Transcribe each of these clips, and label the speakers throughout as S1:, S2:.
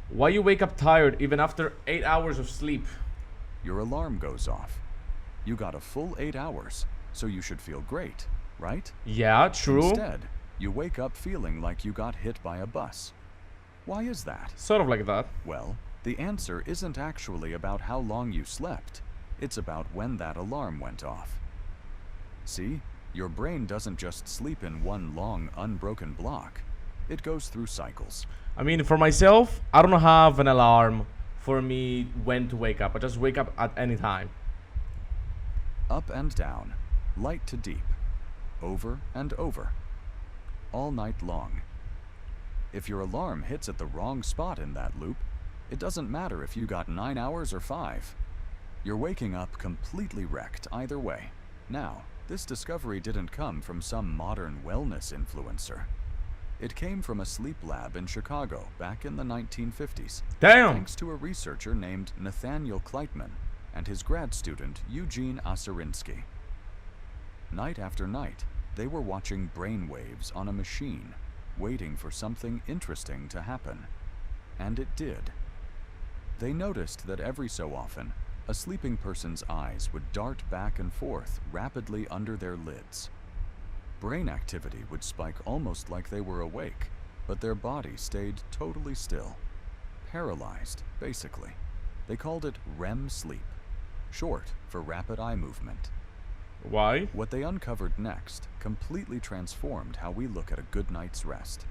S1: Why you wake up tired even after 8 hours of sleep?
S2: Your alarm goes off. You got a full 8 hours, so you should feel great, right?
S1: Yeah, true.
S2: Instead, you wake up feeling like you got hit by a bus. Why is that?
S1: Sort of like that.
S2: Well, the answer isn't actually about how long you slept. It's about when that alarm went off. See, your brain doesn't just sleep in one long, unbroken block. It goes through cycles.
S1: I mean, for myself, I don't have an alarm for me when to wake up. I just wake up at any time.
S2: Up and down, light to deep, over and over, all night long. If your alarm hits at the wrong spot in that loop, it doesn't matter if you got 9 hours or 5. You're waking up completely wrecked either way. Now, this discovery didn't come from some modern wellness influencer. It came from a sleep lab in Chicago back in the 1950s.
S1: Damn!
S2: Thanks to a researcher named Nathaniel Kleitman and his grad student Eugene Oserinsky. Night after night, they were watching brain waves on a machine, waiting for something interesting to happen. And it did. They noticed that every so often, a sleeping person's eyes would dart back and forth rapidly under their lids. Brain activity would spike almost like they were awake, but their body stayed totally still. Paralyzed, basically. They called it REM sleep, short for rapid eye movement.
S1: Why?
S2: What they uncovered next completely transformed how we look at a good night's rest.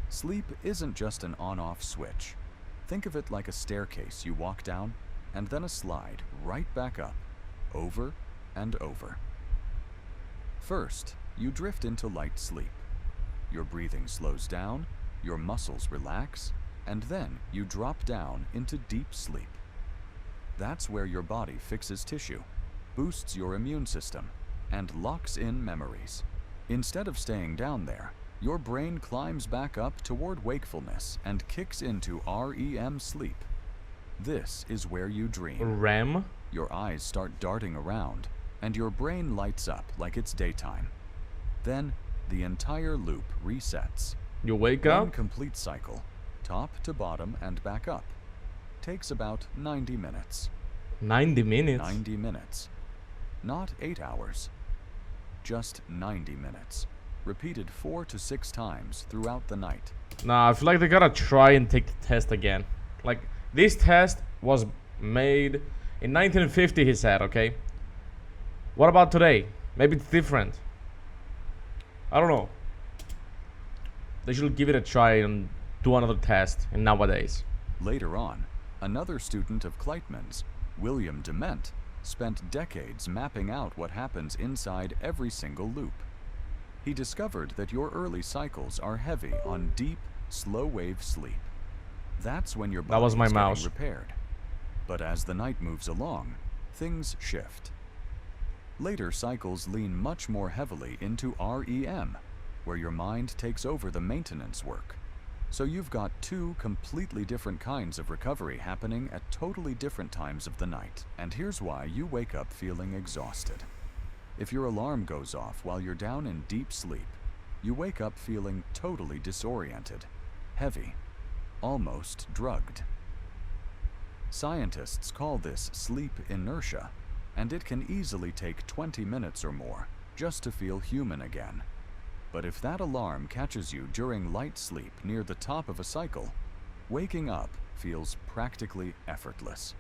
S2: Sleep isn't just an on-off switch. Think of it like a staircase you walk down, and then a slide right back up, over and over. First, you drift into light sleep. Your breathing slows down, your muscles relax, and then you drop down into deep sleep. That's where your body fixes tissue, boosts your immune system, and locks in memories. Instead of staying down there, your brain climbs back up toward wakefulness and kicks into REM sleep. This is where you dream.
S1: REM?
S2: Your eyes start darting around, and your brain lights up like it's daytime. Then, the entire loop resets.
S1: You wake
S2: One
S1: up?
S2: complete cycle, top to bottom and back up. Takes about 90 minutes.
S1: 90 minutes?
S2: 90 minutes. Not 8 hours. Just 90 minutes. Repeated 4 to 6 times throughout the night.
S1: Nah, I feel like they gotta try and take the test again. Like, this test was made in 1950, he said, okay? What about today? Maybe it's different. I don't know. They should give it a try and do another test in nowadays.
S2: Later on, another student of Kleitman's, William Dement, spent decades mapping out what happens inside every single loop. He discovered that your early cycles are heavy on deep, slow-wave sleep. That's when your body
S1: That was my
S2: is getting
S1: mouse.
S2: repaired. But as the night moves along, things shift. Later cycles lean much more heavily into REM, where your mind takes over the maintenance work. So you've got two completely different kinds of recovery happening at totally different times of the night. And here's why you wake up feeling exhausted. If your alarm goes off while you're down in deep sleep, you wake up feeling totally disoriented, heavy, almost drugged. Scientists call this sleep inertia, and it can easily take 20 minutes or more just to feel human again. But if that alarm catches you during light sleep near the top of a cycle, waking up feels practically effortless.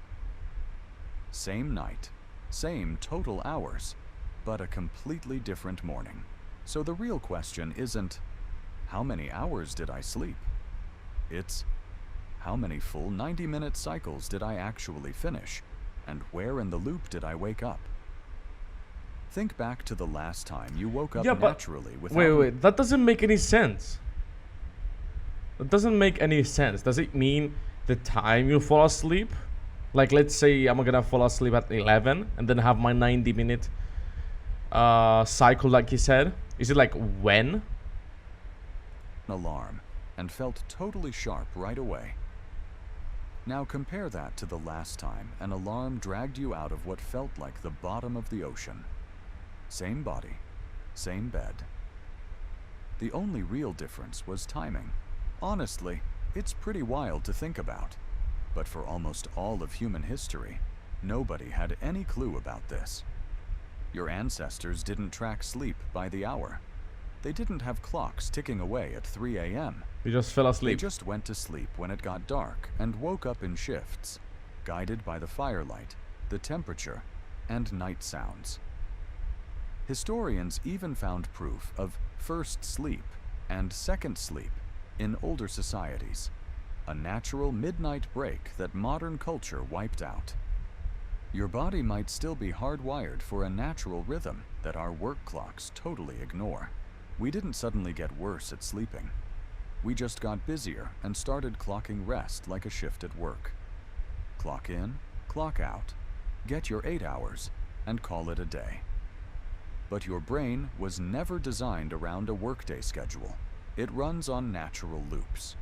S2: Same night, same total hours, but a completely different morning. So the real question isn't, how many hours did I sleep? It's, how many full 90-minute cycles did I actually finish? And where in the loop did I wake up? Think back to the last time you woke up naturally without...
S1: Wait, that doesn't make any sense. That doesn't make any sense. Does it mean the time you fall asleep? Like, let's say I'm gonna fall asleep at 11 and then have my 90-minute cycle like you said. Is it like when?
S2: Alarm and felt totally sharp right away. Now compare that to the last time an alarm dragged you out of what felt like the bottom of the ocean. Same body, same bed. The only real difference was timing. Honestly, It's pretty wild to think about, but for almost all of human history, nobody had any clue about this. Your ancestors didn't track sleep by the hour. They didn't have clocks ticking away at 3 a.m.
S1: You just fell
S2: They
S1: asleep.
S2: just went to sleep when it got dark and woke up in shifts, guided by the firelight, the temperature, and night sounds. Historians even found proof of first sleep and second sleep in older societies, a natural midnight break that modern culture wiped out. Your body might still be hardwired for a natural rhythm that our work clocks totally ignore. We didn't suddenly get worse at sleeping. We just got busier and started clocking rest like a shift at work. Clock in, clock out, get your 8 hours, and call it a day. But your brain was never designed around a workday schedule. It runs on natural loops.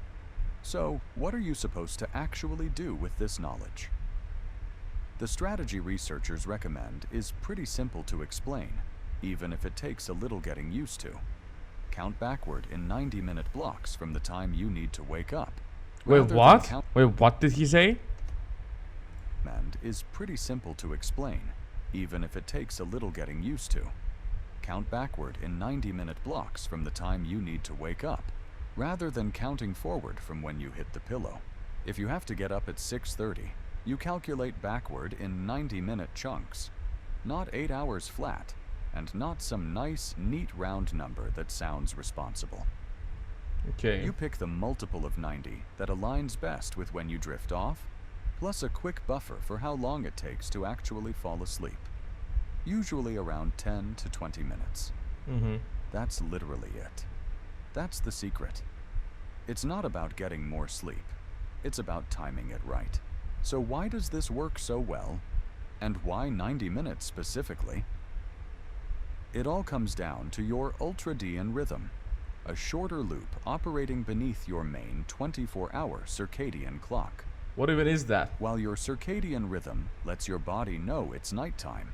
S2: So, what are you supposed to actually do with this knowledge? The strategy researchers recommend is pretty simple to explain, even if it takes a little getting used to. Count backward in 90-minute blocks from the time you need to wake up.
S1: Wait,
S2: rather than
S1: what? Wait, what did he say?
S2: Command is pretty simple to explain, even if it takes a little getting used to. Count backward in 90-minute blocks from the time you need to wake up, rather than counting forward from when you hit the pillow. If you have to get up at 6:30, you calculate backward in 90-minute chunks, not 8 hours flat, and not some nice, neat round number that sounds responsible.
S1: Okay.
S2: You pick the multiple of 90 that aligns best with when you drift off, plus a quick buffer for how long it takes to actually fall asleep. Usually around 10 to 20 minutes. That's literally it. That's the secret. It's not about getting more sleep. It's about timing it right. So why does this work so well? And why 90 minutes specifically? It all comes down to your ultradian rhythm, a shorter loop operating beneath your main 24-hour circadian clock.
S1: What even is that?
S2: While your circadian rhythm lets your body know it's nighttime,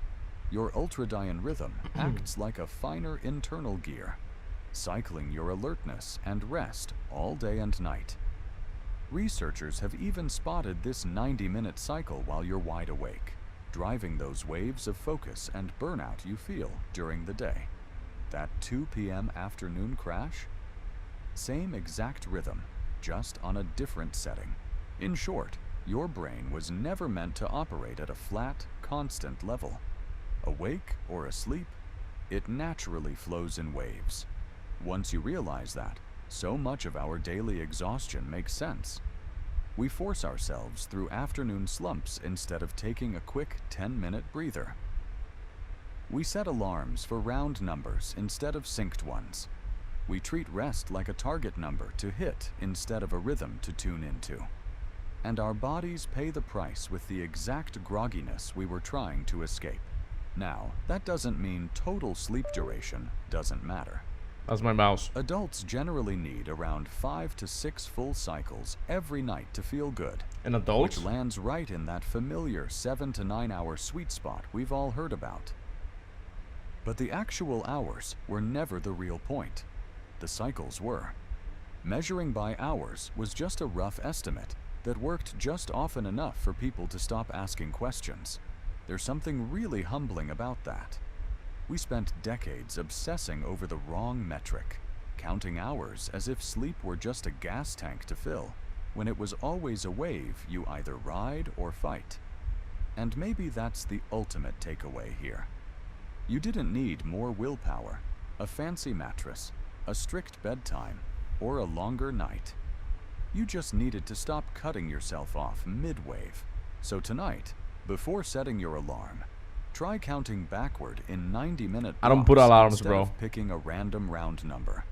S2: your ultradian rhythm acts like a finer internal gear, cycling your alertness and rest all day and night. Researchers have even spotted this 90-minute cycle while you're wide awake, driving those waves of focus and burnout you feel during the day. That 2 p.m. afternoon crash? Same exact rhythm, just on a different setting. In short, your brain was never meant to operate at a flat, constant level. Awake or asleep, it naturally flows in waves. Once you realize that, so much of our daily exhaustion makes sense. We force ourselves through afternoon slumps instead of taking a quick 10-minute breather. We set alarms for round numbers instead of synced ones. We treat rest like a target number to hit instead of a rhythm to tune into. And our bodies pay the price with the exact grogginess we were trying to escape. Now, that doesn't mean total sleep duration doesn't matter.
S1: That's my mouse.
S2: Adults generally need around 5 to 6 full cycles every night to feel good.
S1: An adult?
S2: Which lands right in that familiar 7 to 9 hour sweet spot we've all heard about. But the actual hours were never the real point. The cycles were. Measuring by hours was just a rough estimate that worked just often enough for people to stop asking questions. There's something really humbling about that. We spent decades obsessing over the wrong metric, counting hours as if sleep were just a gas tank to fill, when it was always a wave you either ride or fight. And maybe that's the ultimate takeaway here. You didn't need more willpower, a fancy mattress, a strict bedtime, or a longer night. You just needed to stop cutting yourself off mid-wave. So tonight, before setting your alarm, try counting backward in 90-minute blocks.
S1: I don't put alarms,
S2: instead
S1: bro.
S2: of picking a random round number.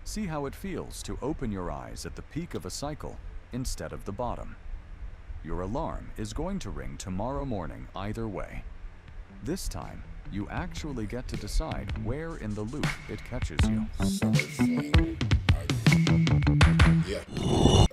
S2: See how it feels to open your eyes at the peak of a cycle instead of the bottom. Your alarm is going to ring tomorrow morning either way. This time, you actually get to decide where in the loop it catches you.
S3: Yeah.